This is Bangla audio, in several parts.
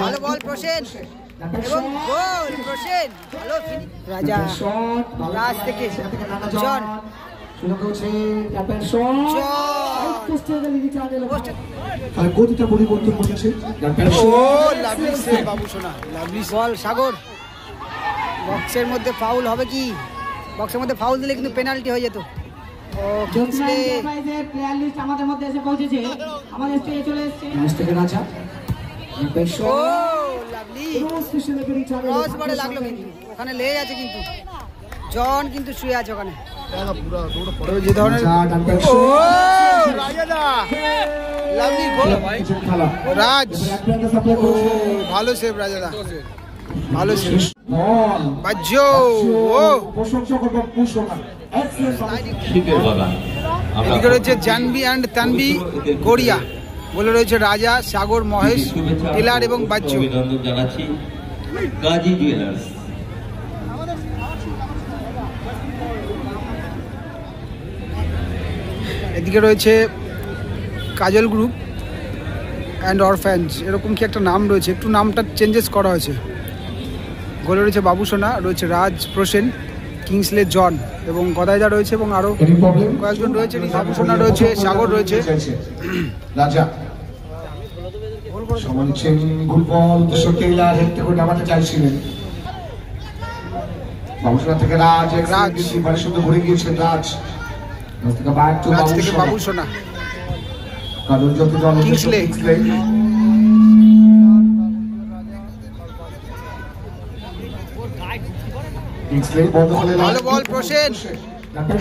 ভালো বল প্রসেন এবং গোল প্রসেন। ভালো রাজা রাজ থেকে জন গতিটা পরিবর্তন করেছে। বল সাগর বক্সের মধ্যে ফাউল হবে কি? বক্সের মধ্যে ফাউল দিলে কিন্তু পেনাল্টি হয়ে যেত। ও কিংসলে প্লেয়ার লিস্ট আমাদের মধ্যে এসে পৌঁছেছে, আমাদের স্টেজে চলে এসেছে। রাজা ও লাভলি ক্রস বারে লাগলো কিন্তু ওখানে লেগে আছে, কিন্তু জন কিন্তু শুয়ে আছে ওখানে। যে ধরনের ও রাজাদা লাভলি গোল রাজ। ও ভালো সেভ রাজাদা, ভালো সেভ বাজ্জো। ও প্রশংসা করব পুষ্পকা এদিকে রয়েছে জানবি অ্যান্ড তানবি গড়িয়া, বলে রয়েছে রাজা, সাগর, মহেশ, টেলার এবং বাচ্চু। এদিকে রয়েছে কাজল গ্রুপ অ্যান্ড অরফ্যান্স, এরকম কি একটা নাম রয়েছে, একটু নামটা চেঞ্জেস করা হয়েছে। গোলে রয়েছে বাবু সোনা, রয়েছে রাজ, প্রসেন, কিংসলে, জন এবং গদাইদা রয়েছে এবং আরো কয়েকজন রয়েছে। বাবু সোনা রয়েছে, সাগর রয়েছে। রাজা সমানছেন গোলবল টেইলার হেড থেকে নামাতে চাইছিলেন। বাবু সোনা থেকে রাজ এবারে শুধু ঘুরে গিয়েছেন। রাজ থেকে বাবু সোনা, কাজল জ্যোতি দল কিংসলে। ভালো বল প্রসেন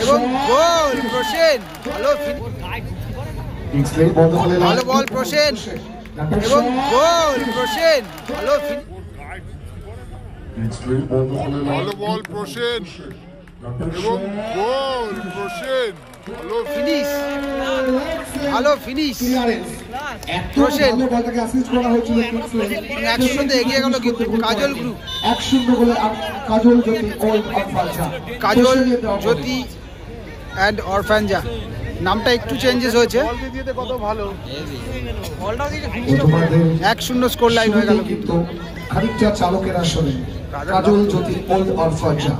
এবং গোল প্রসেন। ভালো বল প্রসেন এবং গোল প্রসেন। ভালো বল প্রসেন এবং গোল প্রসেন। ভালো ফিনিশ, ভালো ফিনিশ প্রসেন। 1-0 এগিয়ে গেল কিন্তু কাজল গ্রুপ। 1-0 গোলে কাজল জ্যোতি কাজল জ্যোতি অ্যান্ড অরফ্যাঞ্জা, নামটা একটু চেঞ্জেস হয়েছে। 1-0 স্কোর লাইন হয়ে গেল কিন্তু। খানিকটা চালকের আসলে কাজল জ্যোতি ওল্ড অরফ্যাঞ্জা।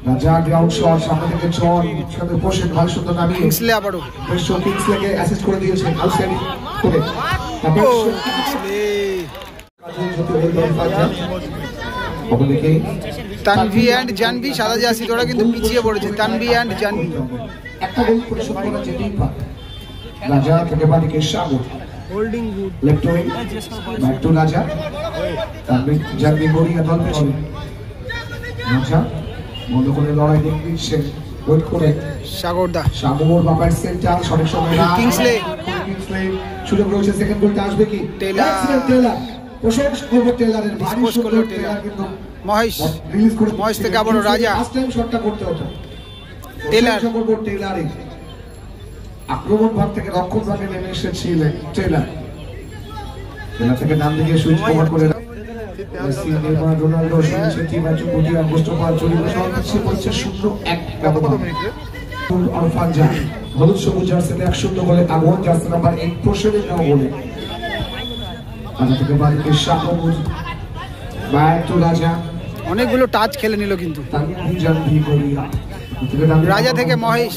রাজা গ্রাউন্ড শট, সামনে থেকে জন, সাথে প্রসেন ভালো সুন্দর নামিয়ে কিংসলে আবারও কিংসলেকে অ্যাসিস্ট করে দিয়েছে আউটস্ট্যান্ডিং করে। তানভি অ্যান্ড জানভি সাদা জার্সি, ওরা কিন্তু পিছিয়ে পড়েছে। তানভি অ্যান্ড জানভি একটা গোল পরিশোধ করা যেতেই পারে। রাজা থেকে বাদিকে Sagar holding good left wing back to Raja. Tanvi Janvi Garia দল পেছনে। রাজা বন্ধ করে লড়াই দিচ্ছে ওয়েট করে সাগরদা। সাগর বাপার সেন্টার সঠিক সময় কিংসলে সুযোগ রয়েছে। সেকেন্ড গোলটা আসবে কি? টেলার প্রশংসা করব টেলারের ভারী সুন্দর টেলার কিন্তু মহেশ রিলিজ করে। মহেশ থেকে আবারও রাজা। ফার্স্ট টাইম শটটা করতে হতো। টেলার করব টেলারে আক্রমণ ভাগ থেকে রক্ষণ ভাগে নেমে এসেছিলেন টেলার। টেলার থেকে ডান দিকে সুইচ কভার করে মেসি, নেইমার, রোনাল্ডো, সেটি ম্যাচে কোটি আগস্ট পার চলে সর্বোচ্চ পড়ছে 0-1 ব্যবধান। অরফাঞ্জা হলুদ সবুজ জার্সিতে 1-0 গোলে আগুন। জার্সি নাম্বার 8 প্রসেনের নাম বলে রাজা থেকে বাড়িতে শাহমুদ ব্যাক টু রাজা। অনেকগুলো টাচ খেলে নিল কিন্তু। জানভি গড়িয়া রাজা থেকে মহেশ,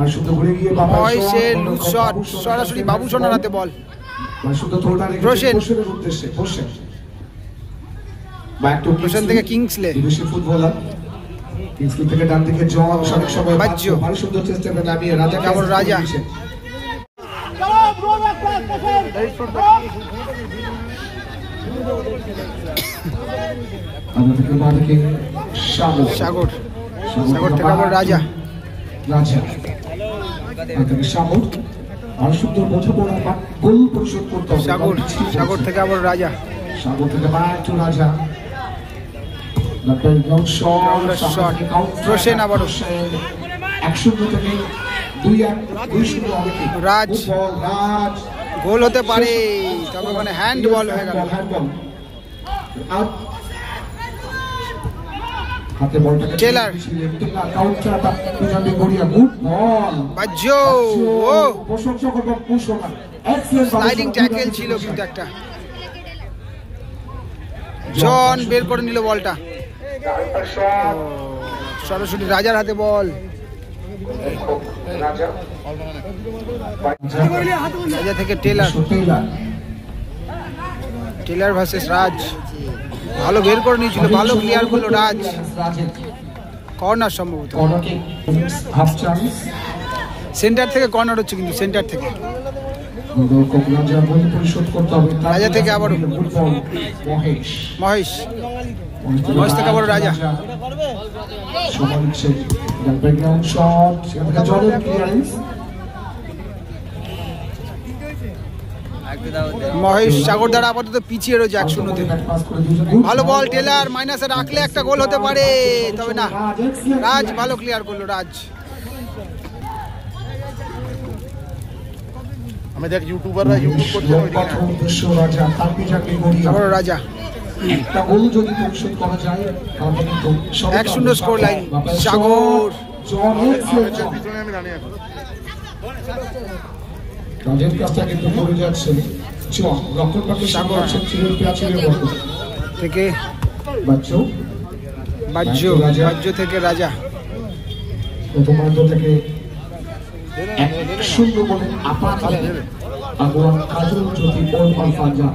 আর শুধু ঘুরে গিয়ে মহেশের লুজ শট সরাসরি বাবু সোনার হাতে বল। শুধু থ্রোটা রেখে প্রসেনের উদ্দেশ্যে প্রসেন। ব্যাক টু প্রসেন থেকে কিংসলে, বিদেশি ফুটবলার। কিংসলে থেকে ডান দিকে জন, সঠিক সময় বাজ্জো। ভালো সুন্দর চেষ্টা করে নামিয়ে রাজা কেবল রাজা। সাগর সাগর থেকে আবার রাজা। রাজা থেকে সাগর আর সুন্দর বোঝাপড়া গোল পরিশোধ করতে হবে। সাগর সাগর থেকে আবার রাজা। সাগর থেকে ব্যাক টু রাজা। প্রসেন আবারও 1-0 থেকে 2-1 হবে কি? রাজ গোল হতে পারে, তবে ওখানে হ্যান্ড বল হয়ে গেল। হাতে বলটাকে টেলার কাউন্টার অ্যাটাক জানভি গড়িয়া গুড বল। বাজ্জো ও প্রশংসা করব পুষ্পকা স্লাইডিং ট্যাকেল ছিল কিন্তু একটা। জন বের করে নিল বলটা, সরাসরি রাজার হাতে বল। রাজা থেকে টেলার, টেলার ভার্সেস রাজ। ভালো বের করে নিয়েছিল, ভালো ক্লিয়ার করলো রাজ। কর্নার সম্ভবত, সেন্টার থেকে কর্নার হচ্ছে কিন্তু, সেন্টার থেকে। রাজা থেকে আবারও মহেশ, মহেশ থেকে আবারও রাজা। মহেশ সাগর দ্বারা আপাতত পিছিয়ে রয়েছে 1-0-তে। ভালো বল টেলার, মাইনাসে রাখলে একটা গোল হতে পারে, তবে না, রাজ ভালো ক্লিয়ার করলো। রাজ আমি দেখ ইউটিউবাররা ইউটিউব করছে, রাজা 1-0 স্কোর লাইন। সাগর পিছনে আমি জানি এখন রাজের কাজটা কিন্তু পড়ে যাচ্ছে। সাগর থেকে বাজ্য, বাজ্য থেকে রাজা। প্রথমার্ধ থেকে 1-0 বলে আপাতত আগুয়ান কাজল জ্যোতি ওরফান ফাজা।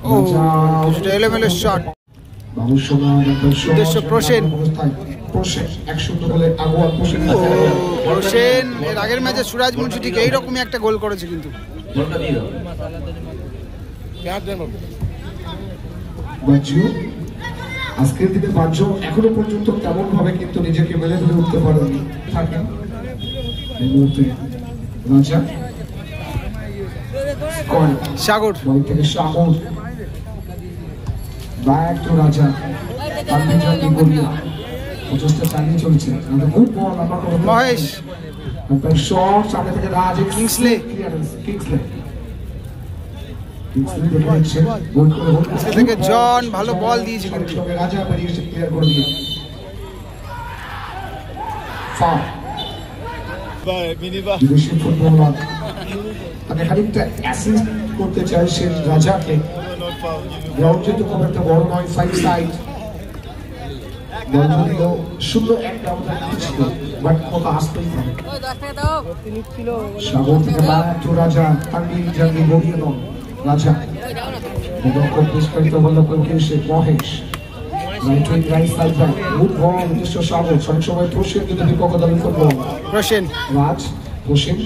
ও এলোমেলো শট, উদ্দেশ্য প্রসেন। প্রসেন 1-0 বলে আগুয়ান প্রসেন। প্রসেন এর আগের ম্যাচে সুরাজ মুন্সি ঠিক এইরকমই একটা গোল করেছে কিন্তু। আজকের দিনে বাজ্য এখনো পর্যন্ত তেমন ভাবে কিন্তু নিজেকে মেলে ধরে উঠতে পারেনি। থাকেন এই মুহূর্তে রাজা, সাগর থেকে সাগর, ব্যাক টু রাজা। প্রচেষ্টা চালিয়ে চলছে। মহেশ, শট সামনে থেকে রাজ, কিংসলে থেকে জন ভালো বল দিয়েছে কিন্তু। রাজা বেরিয়েছে ক্লিয়ার করে দিয়ে। বিদেশি ফুটবলার তাকে খানিকটা অ্যাসিস্ট করতে চাইছে রাজাকে। গ্রাউন্ড যেহেতু খুব একটা বড় নয়, 5 সাইড বল যদিও 0-1 ছিল, বাট কত আসতেই পারে। সাগর থেকে রাজা, তানভীর জাঙ্গি গড়িয়ে নন রাজা। খুব বিস্তারিত বলল সে Mahesh, right side back, good ball উদ্দেশ্য সাগর। সঠিক সময় প্রসেন কিন্তু বিপক্ষ দলের ফুটবল। প্রসেন রাজ, প্রসেন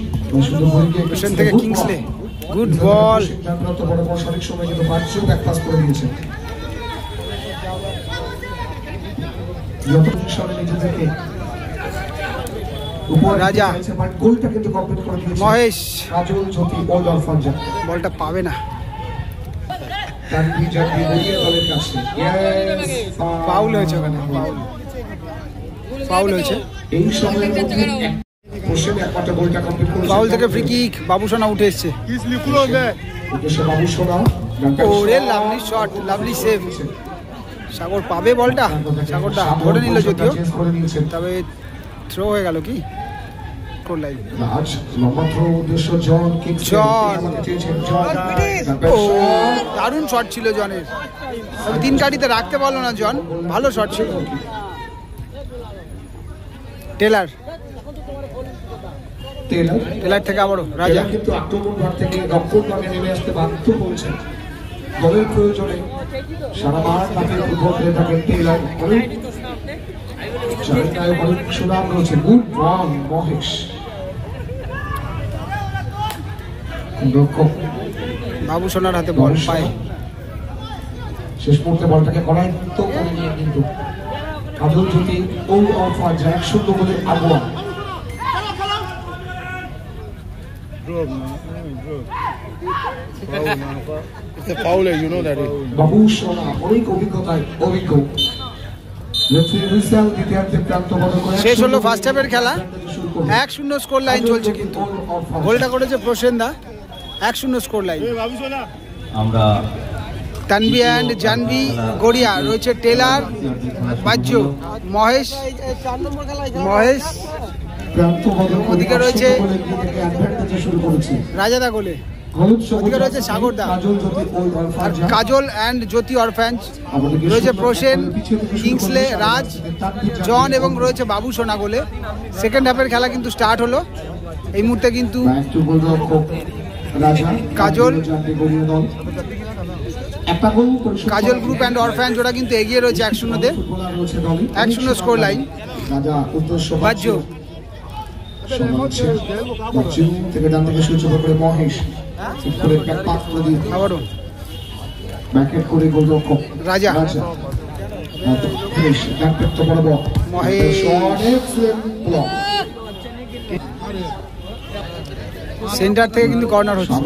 শুধু বই গিয়ে প্রসেন থেকে কিংসলে, গুড বল। সিদ্ধান্ত বড় বড় সঠিক সময় কিন্তু বাচ্চু ব্যাক পাস করে দিয়েছে। রাজা, গোলটা কিন্তু কমপ্লিট করে দিয়েছে মহেশ। কাজল জ্যোতি ওরফান ফাজা। বলটা পাবে না, তানভীর জাঙ্গি গড়িয়ে দলের কাছে। ফাউল হয়েছে ওখানে, ফাউল হয়েছে। এই সময়ের মধ্যে প্রসেন একমাত্র গোলটা কমপ্লিট করেছে। ফাউল থেকে ফ্রি কিক, বাবুসোনা উঠে এসেছে। উদ্দেশ্য বাবুসোনা, ওরে লাভলি শট, লাভলি সেভ। সাগর পাবে বলটা, সাগরটা ধরে নিল যদিও, তবে থ্রো হয়ে গেল। কি করলাই রাজ, লম্বা থ্রো, উদ্দেশ্য জন, কিক জন। ও দারুণ শট ছিল জনের, তবে 3 কাঠিতে রাখতে পারলো না জন। ভালো শট ছিল। টেলার, টেলার থেকে আবারও রাজা। কিন্তু আক্রমণ ভাগ থেকে রক্ষণ ভাগে নেমে আসতে বাধ্য হয়েছে দলের প্রয়োজনে। সারা মাঠ তাকে ফুটবল খেলে থাকেন টেলার। অনেক সুনাম রয়েছে। গুড বল মহেশ, রক্ষক বাবুসোনার হাতে বল পায়। শেষ মুহূর্তে বলটাকে করায়ত্ত করে নিয়ে কিন্তু কাজল জ্যোতি ও অফার 1-0 বলে আগুয়া। বাবুসোনা অনেক অভিজ্ঞতায় অভিজ্ঞ। শেষ হলো ফার্স্ট হাফের খেলা, 1-0 স্কোর লাইন চলছে কিন্তু। গোলটা করেছে প্রসেন দা, 1-0 স্কোর লাইন। আমরা তানভি অ্যান্ড জানভি গড়িয়া, রয়েছে টেলার, বাজ্য, মহেশ, ওদিকে রয়েছে রাজাদা গোলে। ওদিকে রয়েছে সাগরদা আর কাজল অ্যান্ড জ্যোতি অরফ্যান্স, রয়েছে প্রসেন, কিংসলে, রাজ, জন এবং রয়েছে বাবু সোনা গোলে। সেকেন্ড হাফের খেলা কিন্তু স্টার্ট হলো এই মুহূর্তে। কিন্তু কাজল গ্রুপ অ্যান্ড অরফ্যান্স ওরা কিন্তু এগিয়ে রয়েছে 1-0-তে, 1-0 স্কোর লাইন। বাহ্য থেকে ডান থেকে সূর্য করে মহেশ আবারও ব্যাকেট করে গোলরক্ষক রাজা মহেশ সেন্টার থেকে কিন্তু কর্নার হচ্ছে।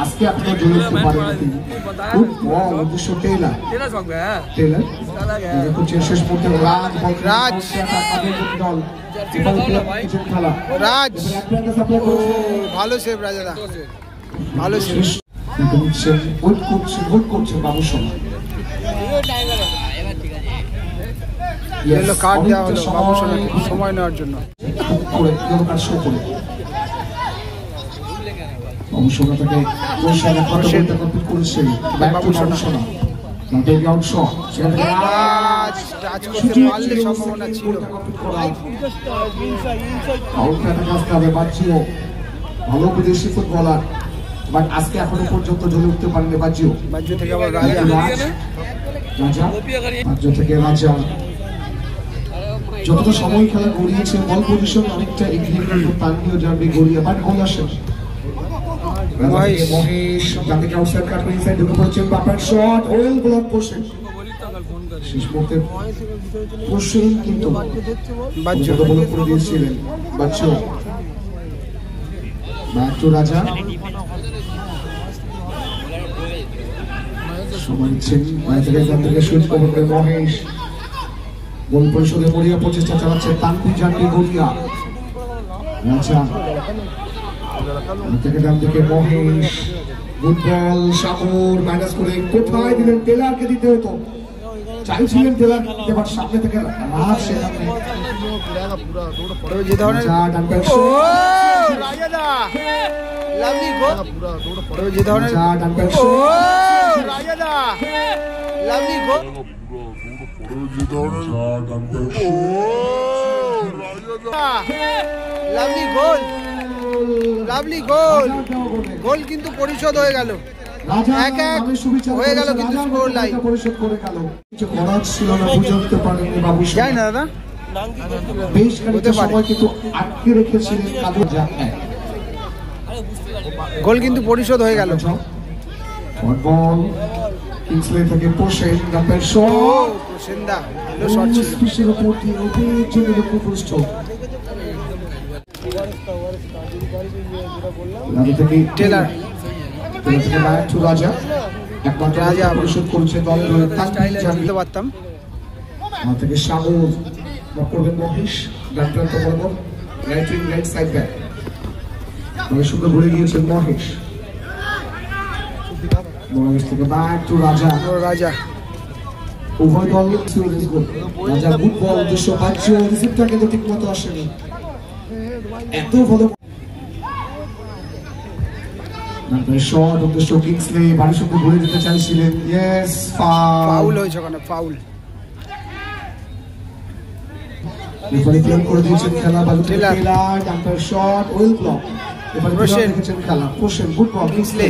আজকে আপনার জন্য রাজ ভালো সেভ রাজাদা, ভালো সেভ। কার্ড দেওয়া হলো বাবু সোনাকে সময় নেওয়ার জন্য। সম্ভাবনা ছিল ভালো বিদেশি ফুটবলার, বাট আজকে এখনো পর্যন্ত জ্বলে উঠতে পারেনি বাজ্য থেকে আবার রাজা থেকে রাজা। যতটা সময় খেলা গড়িয়েছে বল পজিশন অনেকটা এগিয়ে কিন্তু তানভীর জার্বি গড়িয়ে বাট গোল আসে। মহেশ যাতে আউটসাইড কাট করে ইনসাইড ঢুকে পড়ছেন, বাপার শট ওয়েল ব্লক পোর্শন শেষ মুহূর্তে পোর্শন কিন্তু বাজ্য বল করে দিয়েছিলেন বাজ্য। ব্যাক টু রাজা মহেশ গোল পরিশোধে মরিয়া প্রচেষ্টা চালাচ্ছে তানভীর জার্বি গড়িয়া। থেকে ডান দিকে মহেশ গুড বল সাগর মাইনাস করে কোথায় দিলেন, টেলারকে দিতে হতো, চাইছিলেন টেলার এবার সামনে থেকে রাজ সেখানে যে ধরনের লাভলি গোল, যে ধরনের lovely goal, lovely goal, lovely goal, goal কিন্তু পরিশোধ হয়ে গেল, 1-1 হয়ে গেল কিন্তু স্কোর লাইন। পরিশোধ করে গেল, কিছু করার ছিল না, বুঝতে পারেননি বাবু। যাই না দাদা, বেশ খানিকটা সময় কিন্তু আটকে রেখেছিলেন কাজল। গোল কিন্তু পরিশোধ হয়ে গেল। বল কিংসলে থেকে পোশেন নাম্বার শট, পোশেনদা ভালো শট ছিল, স্পেশাল উপর দিয়ে ওদের জন্য লক্ষ্যপুষ্ট টেলার রাজা একমাত্র রাজা পরিশোধ করেছে দল জানতে পারতাম থেকে সাগর করবেন মহেশ ডাক্তার তো বলবো right wing right side back অনেক সুন্দর ঘুরে গিয়েছেন মহেশ। মহেশ থেকে ব্যাক টু রাজা, রাজা উভয় দল রাজা গুড বল উদ্দেশ্য পাচ্ছ, রিসিভটা কিন্তু ঠিক মতো আসেনি, এত ভালো শট উদ্দেশ্য কিংসলে বাড়ির সঙ্গে ঘুরে যেতে চাইছিলেন। ইয়েস ফাউল হয়েছে ওখানে, ফাউল এবারে প্লেন করে দিয়েছেন খেলা বাজু টেলার ডাম্পার শট ওয়েল ব্লক। এবারে প্রসেন দেখেছেন খেলা, Prasen good ball Kingsley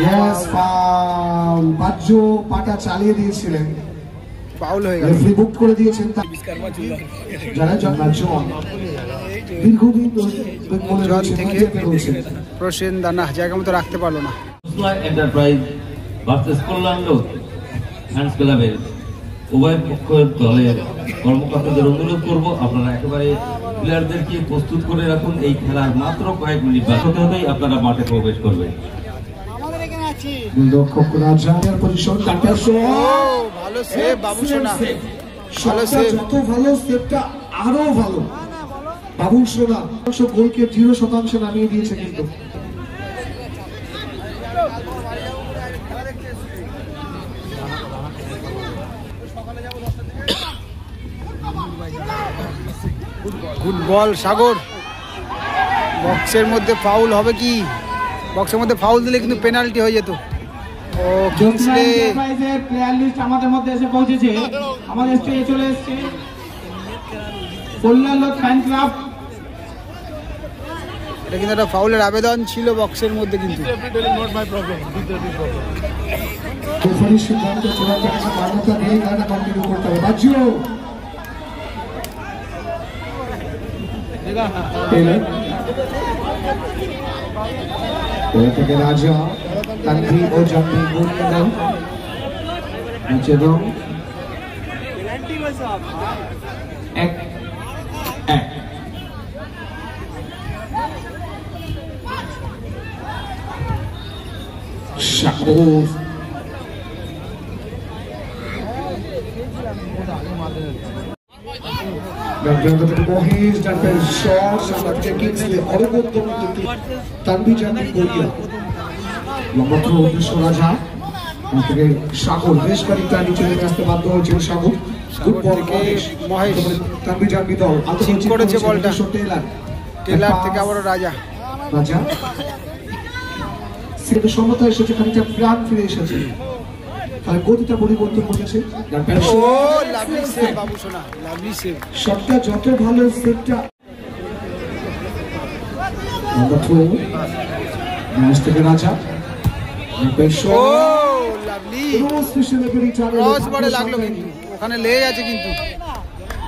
yes foul, বাজু পাটা চালিয়ে দিয়েছিলেন, ফাউল হয়ে গেল, রেফারি বুক করে দিয়েছেন। যারা জন দীর্ঘদিন প্রসেন দানা জায়গা মতো রাখতে পারলো না। এন্টারপ্রাইজ ভার্সেস কল্যাণ হ্যান্ডস ক্লাবের উভয় পক্ষের দলের কর্মকর্তাদের অনুরোধ করব আপনারা একেবারে প্লেয়ারদেরকে প্রস্তুত করে রাখুন, এই খেলার মাত্র কয়েক মিনিট বাকি হতে হতেই আপনারা মাঠে প্রবেশ করবেন। ভালো সেভ বাবু সোনা, ভালো সেভ, যত ভালো সেভটা আরো ভালো বাবু সোনা, গোলকে 0% নামিয়ে দিয়েছে কিন্তু গুড বল সাগর। বক্সের মধ্যে ফাউল হবে কি? বক্সের মধ্যে ফাউল দিলে কিন্তু পেনাল্টি হয়ে যেত। ও কিংসলে প্লেয়ার লিস্ট আমাদের মধ্যে এসে পৌঁছেছে। আমাদের স্টেজে চলে এসেছে কল্যাণ ফ্যান ক্লাব। এটা কিন্তু একটা ফাউলের আবেদন ছিল বক্সের মধ্যে কিন্তু। রেফারির সিদ্ধান্ত চূড়ান্ত কিছু মান্যতা দিয়ে খেলাটা কন্টিনিউ করতে হবে। বাজ্য থেকে রাজা তানভি ও জাম্পি গুড়িয়ে দাও নিচে দাও। এক এক সাগর মহেশ ডাক্তার শট সামনে কিংসলে অরবিন্দ তানভি জাম্পি গুড়িয়ে লম্বা থ্রো উদ্দেশ্য রাজা থেকে সাগর বেশ খানিকটা নিচে নেমে আসতে বাধ্য হয়েছিল সাগর। গুড বল মহেশ তানভি জাম্পি দল ঠিক করেছে বলটা। টেলার টেলার থেকে আবার রাজা রাজা সেটা সমতা এসেছে, খানিকটা প্রাণ ফিরে এসেছে, তাহলে গতিটা পরিবর্তন করেছে। ও লাভলি সেভ বাবু সোনা, লাভলি সেভ। শটটা যত ভালো সেভটা ম্যাচ থেকে রাজা ও লাভলি ক্রস বারে লাগলো কিন্তু ওখানে লেগে গেছে কিন্তু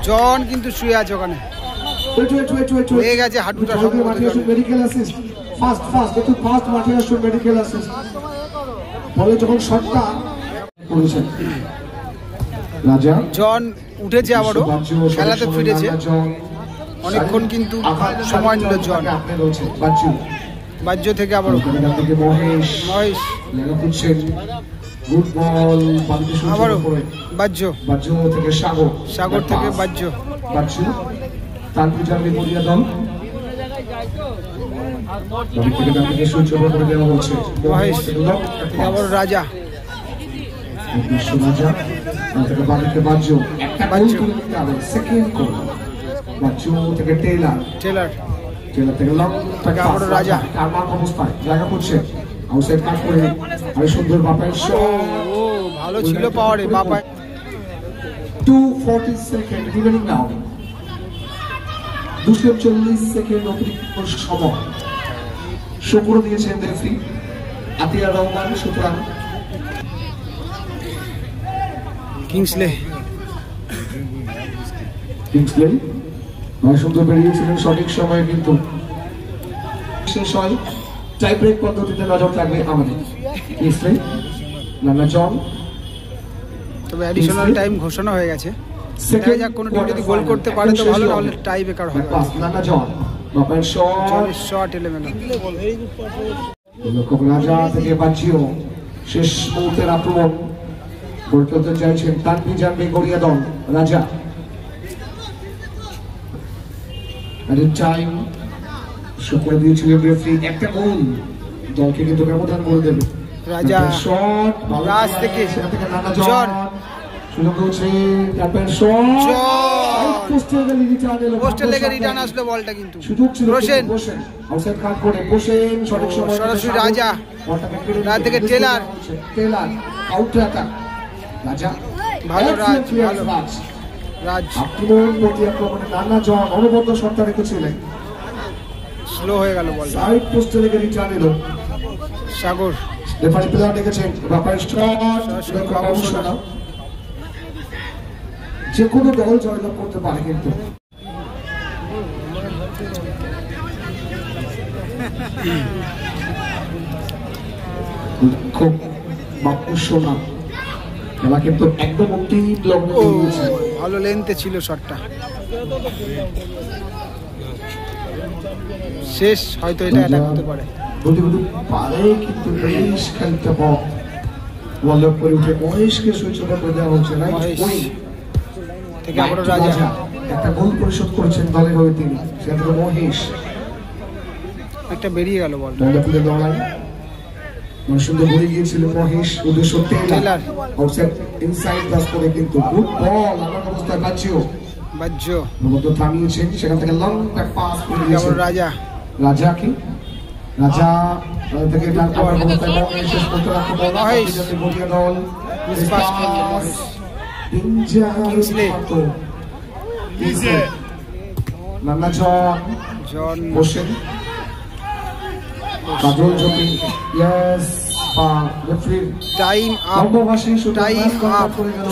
জন কিন্তু শুয়ে আছে ওখানে লেগে গেছে হাঁটুটা সম্ভবত। মেডিকেল অ্যাসিস্ট ফাস্ট ফাস্ট একটু ফাস্ট মাঠে আসুন মেডিকেল অ্যাসিস্ট বলে যখন শটটা করেছেন রাজা জন উঠেছে আবারও খেলাতে ফিরেছে অনেকক্ষণ কিন্তু সময় নিল জন। বাহ্য থেকে আবারও মহেশ মহেশ গুড বল আবারও বাহ্য বাহ্য থেকে সাগর সাগর থেকে বাহ্য বাহ্য তানভি জাম্পি গুড়িয়ে দাও মহেশ আবার রাজা টেলার রাজা অবস্থায় জায়গা করছে আউটসাইড কাট করে আরে সুন্দর বাপায় ও ভালো ছিল পাওয়ারে বাপায়। 240 সেকেন্ড রিমেনিং নাও 240 সেকেন্ড অতিরিক্ত সময় শো করে দিয়েছেন রেফারি আতিয়া রহমান। সুতরাং কিংসলে সুন্দর বেরিয়েছিলেন সঠিক সময়ে, কিন্তু শেষ হয় টাই ব্রেক পদ্ধতিতে নজর থাকবে আমাদের। কিংসলে নানা জন তবে অ্যাডিশনাল টাইম ঘোষণা হয়ে গেছে। দেখা যাক কোন টিম যদি গোল করতে পারে তো ভালো, নাহলে টাই ব্রেকার হবে। নানা জন বাপার শট এলেমেন্ট রাজা থেকে বাঁচিও শেষ মুহূর্তের আক্রমণ গড়ে তুলতে চাইছেন তানভি জাম্পি গড়িয়ে দল রাজা। টাইম শো করে দিয়েছিলেন রেফারি, একটা গোল দলকে কিন্তু ব্যবধান করে দেবে। রাজা শট রাজ থেকে নানা জন সুযোগ হচ্ছে তারপর শট পোস্টে লেগে রিটার্ন আসলো বলটা, কিন্তু সুযোগ ছিল রোশন আউটসাইড কাট করে বসেন সঠিক সময় সরাসরি রাজা রাজ থেকে টেলার কাউন্টার অ্যাটাক রাজা ভালো রাজ ভালো রাজ আক্রমণ প্রতি আক্রমণে নানা জন অনবদ্য সত্তা রেখেছিলেন, স্লো হয়ে গেল বল। সাইড পোস্টে লেগে রিটার্ন এলো সাগর রেফারি প্লেয়ার ডেকেছেন বাপার শট যে কোনো দল জয়লাভ করতে পারে, কিন্তু খুব বাপুসোনা খেলা কিন্তু একদম অন্তিম লগ্নে দিয়েছে। ভালো লেন্থে ছিল শটটা, শেষ হয়তো এটা অ্যাটাক হতে পারে পারে, কিন্তু বেশ খানিকটা বল ওয়ার্ল্ড করে উঠে মহেশকে সুইচ ওভার করে দেওয়া হচ্ছে। থেকে আবারও রাজা একটা গোল পরিশোধ করেছেন দলের হয়ে তিনি, সেটা থেকে মহেশ একটা বেরিয়ে গেল বল। লড়াই মানে সুন্দর ঘুরে গিয়েছিল মহেশ, উদ্দেশ্য টেইলার আউটসাইড ইনসাইড পাস করে কিন্তু গুড বল আমার অবস্থায় বাজ্য মতো থামিয়েছেন, সেখান থেকে লং ব্যাক পাস করে দিয়েছেন রাজা থেকে ডান পাওয়ার অবস্থায় মহেশ শেষ করতে রাখতে বল গড়িয়া দল পাস করলো মহেশ নান্না জন বসেন কাজল জ্যোতি ইয়েস রেফারি টাইম আপ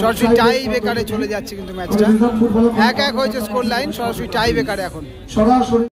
সরাসরি টাই বেকারে চলে যাচ্ছে কিন্তু ম্যাচটা 1-1 হয়েছে স্কোর লাইন, সরাসরি টাই বেকারে এখন সরাসরি